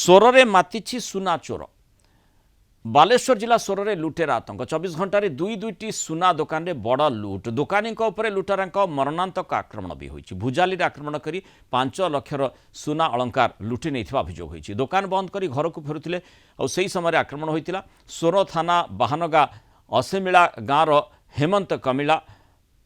सोरे मातिछि सुना चोर बालेश्वर जिला सोरे लुटेर आतंक 24 घंटे दुईटी सुना दुकान में बड़ लुट दुकानी लुटारा मरणांतक आक्रमण भी होती भुजाली आक्रमण कर 5 लक्षर सुना अलंकार लुटि नहीं अभियोग होती दुकान बंद कर घर को फेरुले और से समय आक्रमण होता सोर थाना बाहानगा असेमिला गाँवर हेमंत कमिला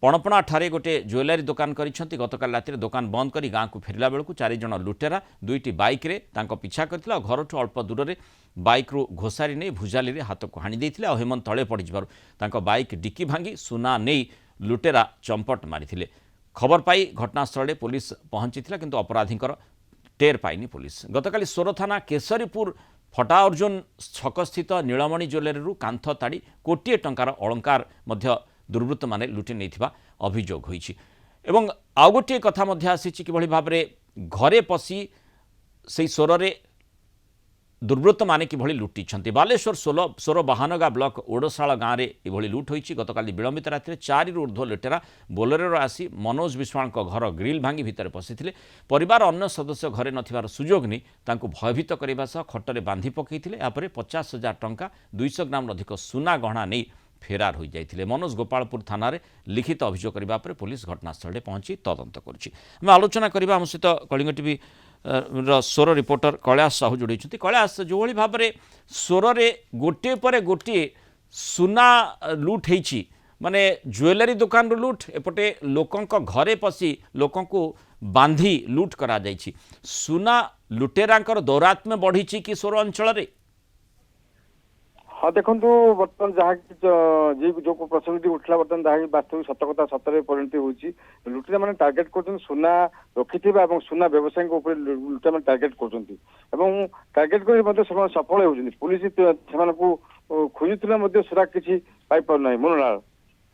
पणपणा ठारे गोटे ज्वेलरी दुकान करिसेंती गतकाल राति दुकान बंद करी गाँव को फेरला बेलू 4 जन लुटेरा दुईटी बाइक रे तांको पिछा करथिला घर ठू अल्प दूर रे बाइक रु घोसारी नहीं भुजाली रे हाथ को हाणी देथिले और हेमंत तळे पड़ जिबारु तांको बाइक डिक्की भांगी सुना नहीं लुटेरा चंपट मारिथिले खबर पाई घटनास्थल पुलिस पहुंचीथिला किंतु अपराधींकर टेर पाइनी पुलिस गतकाली सोर थाना केसरीपुर फटा अर्जुन छक स्थित नीलमणि ज्वेलरी रु कांथ ताड़ी कोटिए टंकार अलंकार मध्य दुर्वृत्त माने लुटि नहीं अभियोग होइछि एवं आउ गोटे कथा मध्य आसीछि कि भाव में घरे पशि से सोरे दुर्वृत्त माने कि लुटिछन्ति बालेश्वर सोर बाहानगा ब्लॉक ओडशाला गाँव में यह लुट होइछि गतकाली विलंबित राति 4 रु ऊर्ध्व लुटेरा बोलेरो आसी मनोज विश्वाल घर ग्रिल भांगी भितर पशिथिले परिवार अन्य सदस्य घरे नथिबार सुजोग नहीं तांको भयभीत करबा सह खटरे बांधी पकईथिले यापर 50,000 टंका 200 ग्राम अधिक सुना गहना नहीं फेरार हो जाते मनोज गोपालपुर थाना लिखित अभियोग करने पर पुलिस घटनास्थल पहुंची तदंत करें आलोचना करवा आम सहित कलिंग टीवी सोर रिपोर्टर कैलाश साहू जोड़ी कैलाश जो भाव में सोरे गोटे पर गोटे सुना लुट होती माने ज्वेलरी दुकान लुट एपटे लोकों घरे पशि लोकों को बांधी लुट करा जाइछि सुना लुटेरांकर दौरात्म्य बढ़ी कि सोर अंचल रे हाँ देखो बर्तमान जहाँ जो प्रसंग उठला बर्तमान जहाँ वास्तविक सतकता सतरे परिणति होती लुटेरा मैंने टार्गेट कर सुना रखि सुना व्यवसायी लुटेरा मैंने टार्गेट कर टार्गेट कर सफल होती पुलिस से खोजुला सुरा किसी पाइना मनोनाल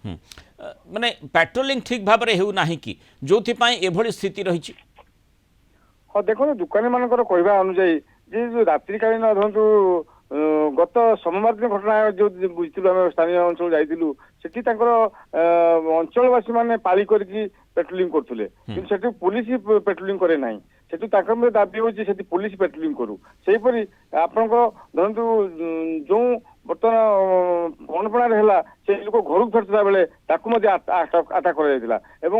माने पेट्रोलिंग ठीक भाव में होना कि जो एभली स्थिति रही हाँ देखो दुकानी मानकर कहवा अनुजाई जो रात्रिकालीन धरतु गत सोमवार दिन घटना जो बुझीलु आम स्थानीय अंचल जाइलु सेठी अंचलवासी माने पाली करके पेट्रोलिंग करथुले किंतु सेठी पुलिस पेट्रोलिंग करे नाही सेठी ताकर दाबी होची सेठी पुलिस पेट्रोलिंग करू सेहीपरि आपण धरतु जो बर्तमान पणपणा है से लोक घर को फेरता बेले अटक कर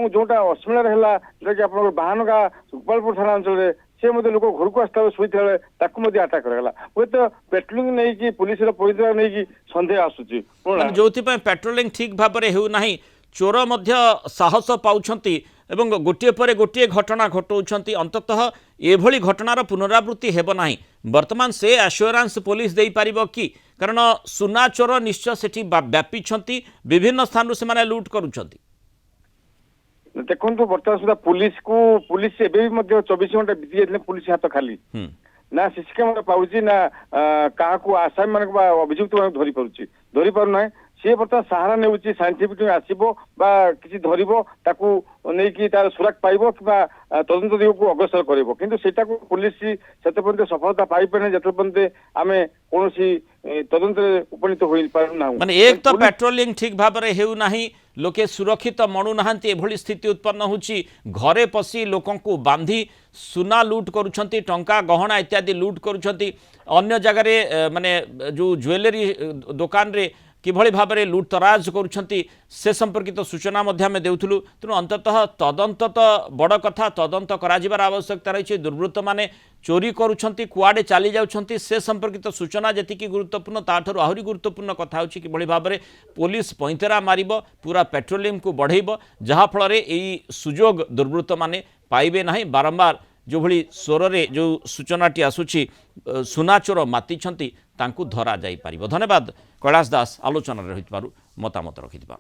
जोटा अस्मिला है जोटा कि आप बाहानगा गोपालपुर थाना अंचल से लोक घर को आसता शोता अटक करगला हूँ तो पेट्रोलिंग नहीं कि पुलिस परिचय नहीं सन्देह आसूची जो पेट्रोलिंग ठीक भाव में होना चोर साहस पाउछंती एवं गोटे पर गोटे घटना घटाऊँच अंततः एभली घटनार पुनरावृत्ति हेब नाही वर्तमान से आश्योरांस पुलिस दे पारिबो कि कारण सुना चोर निश्चय सेठी व्यापी विभिन्न स्थान से माने लूट करूछंती देखो बर्तमान सुधा पुलिस एवं 24 घंटा बीती जाते पुलिस हाथ खाली ना सीसी कैमेरा पाऊँ ना क्या आसामी मान अभियुक्त मान धरी पारना सी बर्तमान सहारा ने साइंटिफिक आसो कि धरकी तार सुराक पाइब कि तदंत दिग को अग्रसर कर पुलिस से सफलता पाइपारे जो पर्यंत आम कौन तदंत उपनीत हो पारना माने एक तो पेट्रोलिंग ठीक भाव में होना लोके सुरक्षित मणुना एभली स्थिति उत्पन्न होची घरे पशि लोकों को बांधी सुना लुट करुछंती टंका गहना इत्यादि लुट करुछंती अन्य जगह माने जो ज्वेलरी दुकान रे किभली भाव में लुट तराज करुछंती से संपर्कित सूचना आम देउथुलु तेणु अंततः तदंत तो बड़ कथा तदंत कराजिबार आवश्यकता रही दुर्वृत्त माने चोरी करुछंती कुआडे चली जाउछंती से संपर्कित सूचना जतिकी गुरुत्वपूर्ण ताठर आहरी गुरुत्वपूर्ण कथा होछि किभली भाव में पुलिस पैंतरा मारिबो पूरा पेट्रोलिंग को बढ़ेइबो जहा फल एई सुजोग दुर्वृत्त माने पाइबे नाही बारंबार जो भली सोरे जो सूचनाटी आसुछि सुना चोर मातिछंती तांकु धरा जाई पारिबो। धन्यवाद कैलाश दास आलोचना रहितबारु मतामत रखितबा।